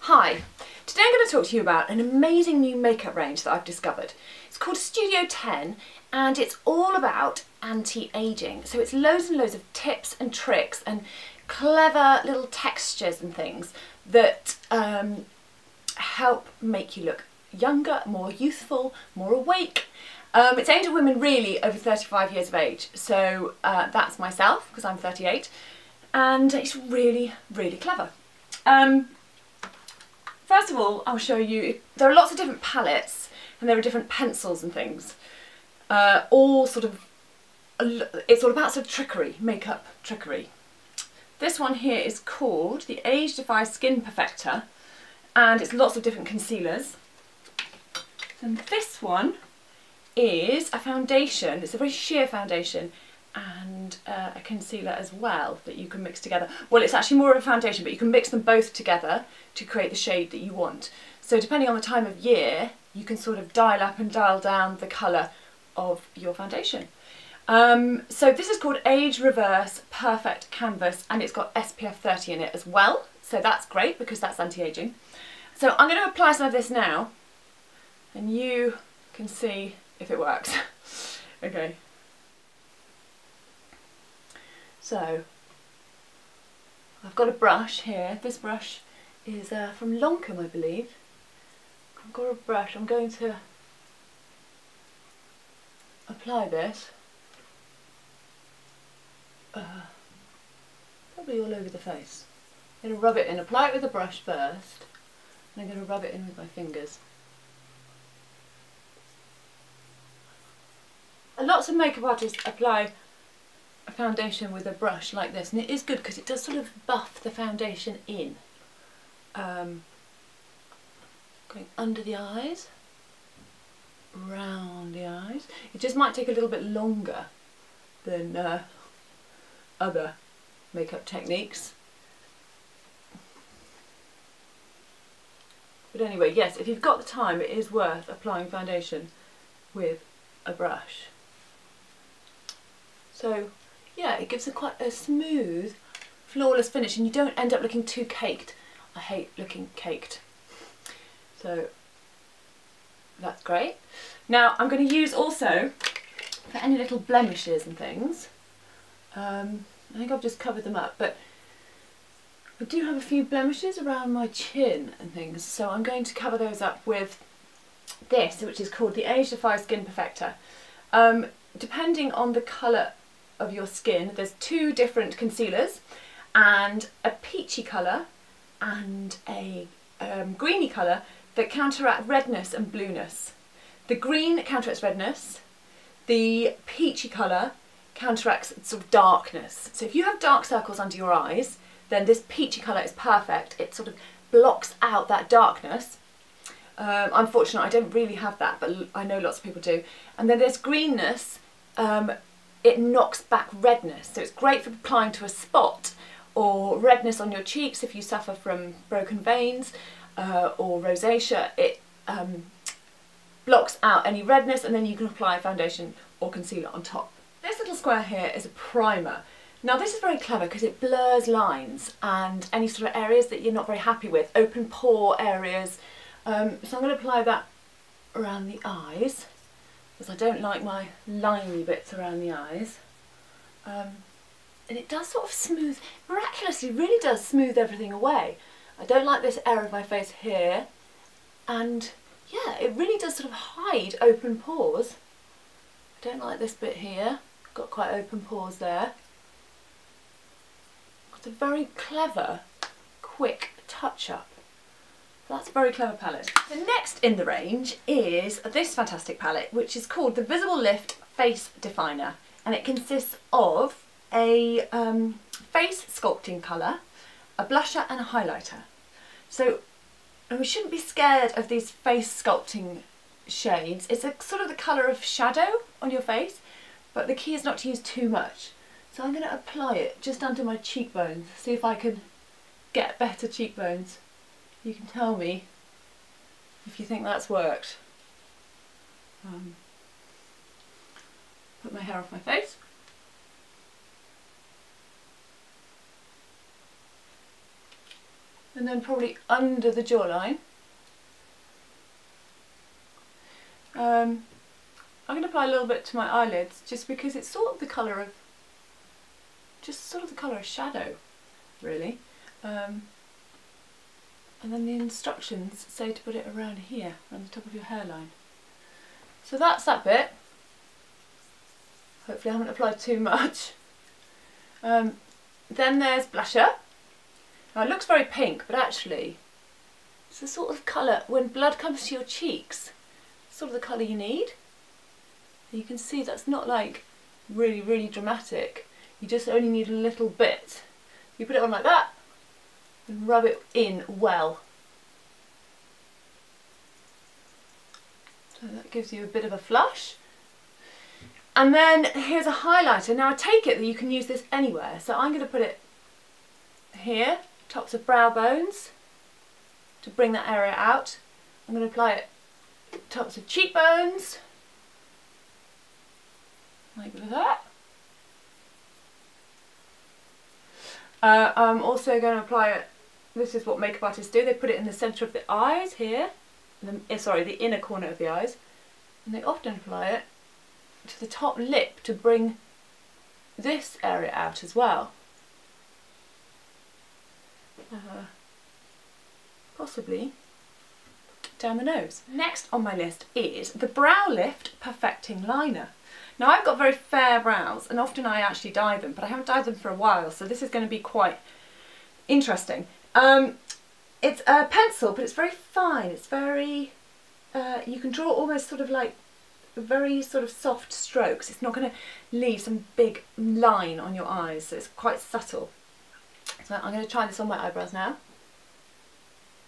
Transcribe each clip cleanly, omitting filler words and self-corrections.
Hi, today I'm going to talk to you about an amazing new makeup range that I've discovered. It's called Studio 10 and it's all about anti-aging. So it's loads and loads of tips and tricks and clever little textures and things that help make you look younger, more youthful, more awake. It's aimed at women really over 35 years of age. So that's myself because I'm 38 and it's really, really clever. First of all, I'll show you, there are lots of different palettes and there are different pencils and things. It's all about sort of trickery, makeup trickery. This one here is called the Age-Defying Skin Perfector and it's lots of different concealers. And this one is a foundation, it's a very sheer foundation and a concealer as well that you can mix together. Well, it's actually more of a foundation, but you can mix them both together to create the shade that you want. So depending on the time of year, you can sort of dial up and dial down the colour of your foundation. So this is called Age Reverse Perfect Canvas and it's got SPF 30 in it as well. So that's great because that's anti-aging. So I'm going to apply some of this now and you can see if it works. Okay. So, I've got a brush here. This brush is from Loncome, I believe. I've got a brush. I'm going to apply this. Probably all over the face. I'm going to rub it in. Apply it with a brush first. And I'm going to rub it in with my fingers. Lots of makeup artists apply a foundation with a brush like this and it is good because it does sort of buff the foundation in. Going under the eyes, round the eyes. It just might take a little bit longer than other makeup techniques. But anyway, yes, if you've got the time it is worth applying foundation with a brush. So yeah, it gives quite a smooth, flawless finish and you don't end up looking too caked. I hate looking caked. So that's great. Now I'm going to use also, for any little blemishes and things, I think I've just covered them up, but I do have a few blemishes around my chin and things, so I'm going to cover those up with this, which is called the Age-Defying Skin Perfector. Depending on the colour of your skin, there's two different concealers and a peachy colour and a greeny colour that counteract redness and blueness. The green counteracts redness, the peachy colour counteracts sort of darkness. So if you have dark circles under your eyes, then this peachy colour is perfect. It sort of blocks out that darkness. I'm fortunate I don't really have that, but I know lots of people do. And then there's greenness. It knocks back redness, so it's great for applying to a spot or redness on your cheeks if you suffer from broken veins or rosacea. It blocks out any redness and then you can apply foundation or concealer on top. This little square here is a primer. Now this is very clever because it blurs lines and any sort of areas that you're not very happy with, open pore areas. So I'm going to apply that around the eyes, because I don't like my liney bits around the eyes. And it does sort of smooth, miraculously really does smooth everything away. I don't like this area of my face here, and yeah, it really does sort of hide open pores. I don't like this bit here, got quite open pores there. It's a very clever, quick touch-up. That's a very clever palette. The next in the range is this fantastic palette, which is called the Visible Lift Face Definer, and it consists of a face sculpting colour, a blusher and a highlighter. So we shouldn't be scared of these face sculpting shades. It's a sort of the colour of shadow on your face, but the key is not to use too much. So I'm going to apply it just under my cheekbones, see if I can get better cheekbones. You can tell me if you think that's worked. Put my hair off my face. and then probably under the jawline. I'm going to apply a little bit to my eyelids just because it's sort of the colour of, shadow, really. And then the instructions say to put it around here, around the top of your hairline. So that's that bit. Hopefully I haven't applied too much. Then there's blusher. Now it looks very pink, but actually it's the sort of colour, when blood comes to your cheeks, sort of the colour you need. You can see that's not like really, really dramatic. You just only need a little bit. You put it on like that and rub it in well. So that gives you a bit of a flush. And then here's a highlighter. Now I take it that you can use this anywhere. So I'm going to put it here, tops of brow bones, to bring that area out. I'm going to apply it tops of cheekbones, like that. I'm also going to apply it, this is what makeup artists do, they put it in the centre of the eyes here, the inner corner of the eyes, and they often apply it to the top lip to bring this area out as well. Possibly down the nose. Next on my list is the Brow Lift Perfecting Liner. Now I've got very fair brows and often I actually dye them, but I haven't dyed them for a while, so this is going to be quite interesting. It's a pencil, but it's very fine. It's very, you can draw almost sort of like very sort of soft strokes. It's not going to leave some big line on your eyes, so it's quite subtle. So I'm going to try this on my eyebrows now.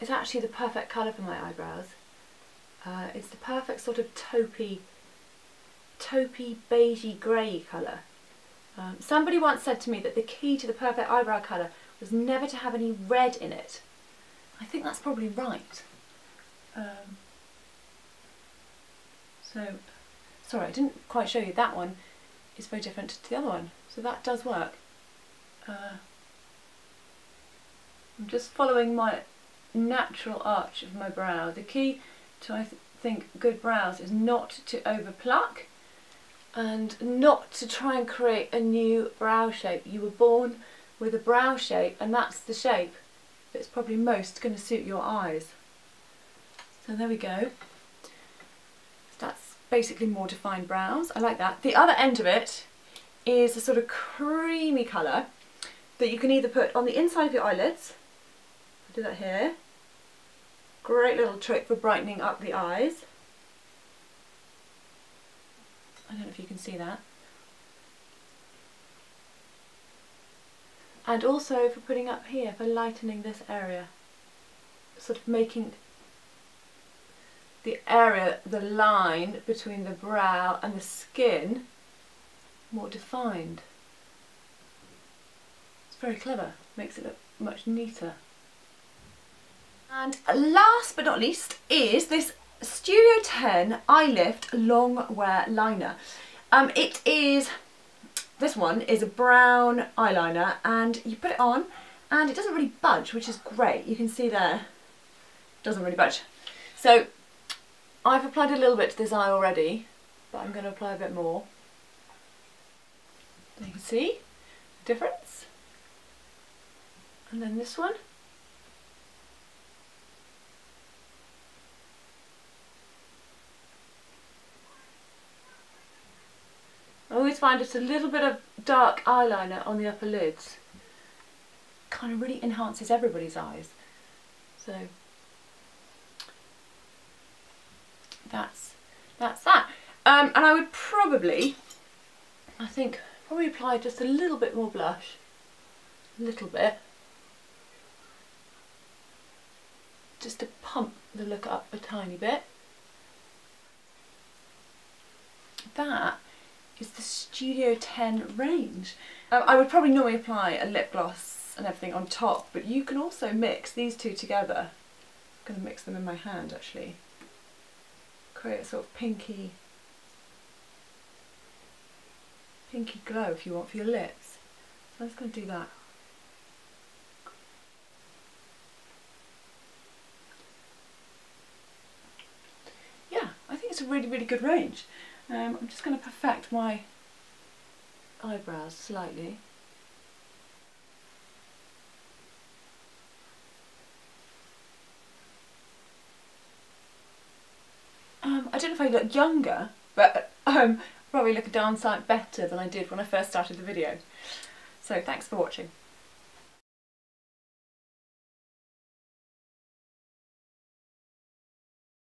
It's actually the perfect colour for my eyebrows. It's the perfect sort of taupey beigey grey colour. Somebody once said to me that the key to the perfect eyebrow colour was never to have any red in it. I think that's probably right. So, sorry, I didn't quite show you that one. It's very different to the other one, so that does work. I'm just following my natural arch of my brow. The key to, I think, good brows is not to overpluck and not to try and create a new brow shape. You were born with a brow shape and that's the shape that's probably most going to suit your eyes. So there we go. That's basically more defined brows. I like that. The other end of it is a sort of creamy colour that you can either put on the inside of your eyelids. I'll do that here. Great little trick for brightening up the eyes. I don't know if you can see that. And also for putting up here, for lightening this area. Sort of making the area, the line between the brow and the skin more defined. It's very clever, makes it look much neater. And last but not least is this Studio 10 Eye Lift Long Wear Liner. This one is a brown eyeliner and you put it on and it doesn't really budge, which is great. You can see there, it doesn't really budge. So I've applied a little bit to this eye already, but I'm going to apply a bit more. You can see the difference. And then this one. I always find just a little bit of dark eyeliner on the upper lids kind of really enhances everybody's eyes. So that's that. And I would probably apply just a little bit more blush, a little bit, just to pump the look up a tiny bit. That is the Studio 10 range. I would probably normally apply a lip gloss and everything on top, but you can also mix these two together. I'm going to mix them in my hand actually. Create a sort of pinky glow if you want for your lips. So I'm just going to do that. it's a really, really good range. I'm just going to perfect my eyebrows slightly. I don't know if I look younger, but probably look a darn sight better than I did when I first started the video. So thanks for watching.